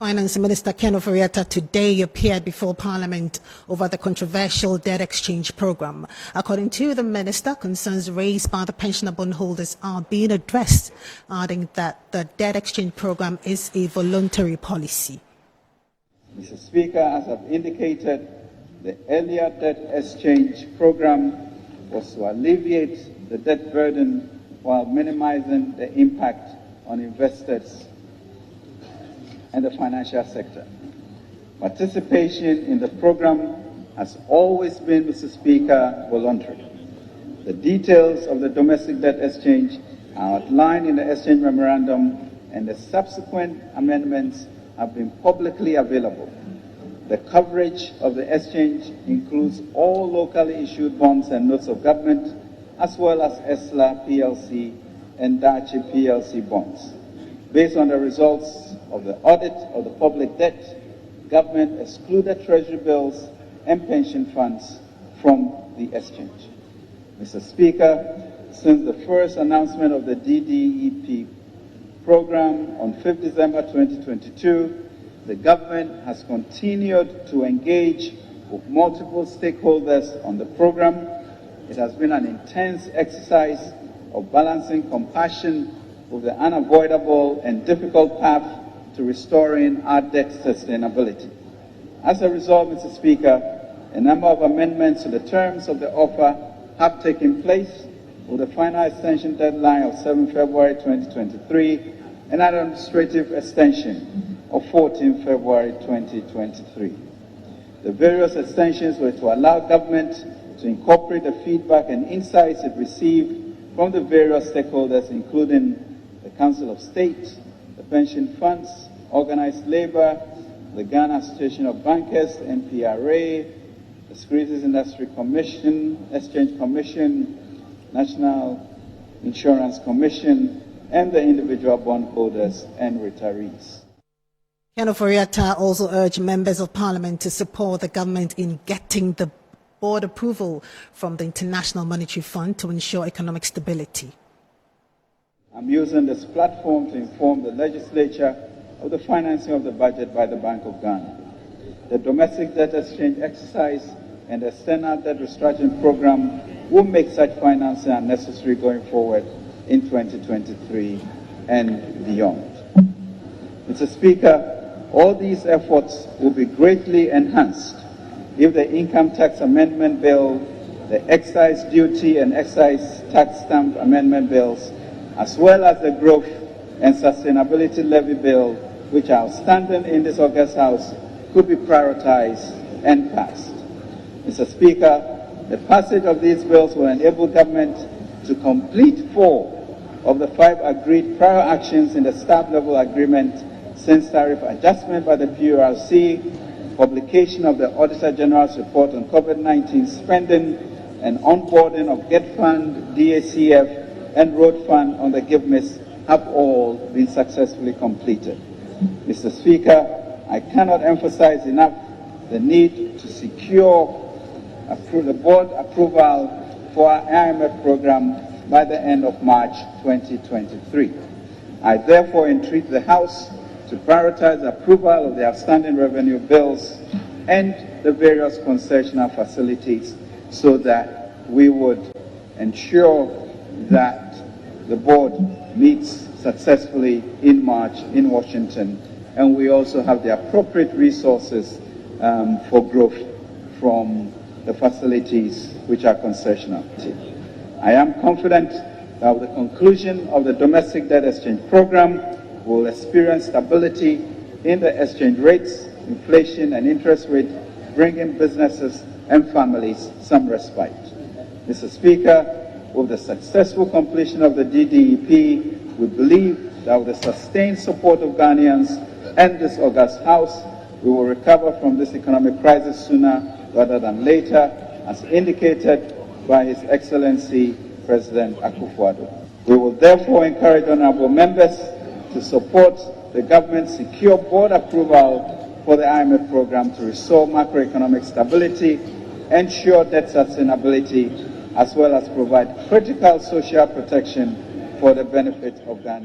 Finance Minister Ofori Atta today appeared before Parliament over the controversial debt exchange program. According to the minister, concerns raised by the pensioner bondholders are being addressed, adding that the debt exchange program is a voluntary policy. Mr. Speaker, as I've indicated, the earlier debt exchange program was to alleviate the debt burden while minimizing the impact on investors and the financial sector. Participation in the program has always been, Mr. Speaker, voluntary. The details of the domestic debt exchange are outlined in the exchange memorandum, and the subsequent amendments have been publicly available. The coverage of the exchange includes all locally issued bonds and notes of government, as well as ESLA PLC and Dachi PLC bonds. Based on the results of the audit of the public debt, government excluded treasury bills and pension funds from the exchange. Mr. Speaker, since the first announcement of the DDEP program on 5th December 2022, the government has continued to engage with multiple stakeholders on the program. It has been an intense exercise of balancing compassion with the unavoidable and difficult path to restoring our debt sustainability. As a result, Mr. Speaker, a number of amendments to the terms of the offer have taken place, with the final extension deadline of 7 February 2023 and an administrative extension of 14 February 2023. The various extensions were to allow government to incorporate the feedback and insights it received from the various stakeholders, including the Council of State, the pension funds, organized labor, the Ghana Association of Bankers, NPRA, the Securities Industry Commission, Exchange Commission, National Insurance Commission, and the individual bondholders and retirees. Ofori Atta also urged members of Parliament to support the government in getting the board approval from the International Monetary Fund to ensure economic stability. I'm using this platform to inform the legislature of the financing of the budget by the Bank of Ghana. The domestic debt exchange exercise and the external debt restructuring program will make such financing unnecessary going forward in 2023 and beyond. Mr. Speaker, all these efforts will be greatly enhanced if the income tax amendment bill, the excise duty and excise tax stamp amendment bills, as well as the growth and sustainability levy bill, which are outstanding in this August House, could be prioritized and passed. Mr. Speaker, the passage of these bills will enable government to complete 4 of the 5 agreed prior actions in the staff level agreement since tariff adjustment by the PURC, publication of the Auditor General's report on COVID-19 spending, and onboarding of GET Fund, DACF, and Road Fund on the GIVMIS have all been successfully completed. Mr. Speaker, I cannot emphasize enough the need to secure the board approval for our IMF program by the end of March 2023. I therefore entreat the House to prioritize approval of the outstanding revenue bills and the various concessional facilities so that we would ensure that the board meets successfully in March in Washington, and we also have the appropriate resources for growth from the facilities which are concessional. I am confident that with the conclusion of the domestic debt exchange program, we will experience stability in the exchange rates, inflation and interest rate, bringing businesses and families some respite. Mr. Speaker, with the successful completion of the DDEP, we believe that with the sustained support of Ghanaians and this August House, we will recover from this economic crisis sooner rather than later, as indicated by His Excellency President Akufo-Addo. We will therefore encourage honorable members to support the government's secure board approval for the IMF program to restore macroeconomic stability, ensure debt sustainability, as well as provide critical social protection for the benefit of Ghana.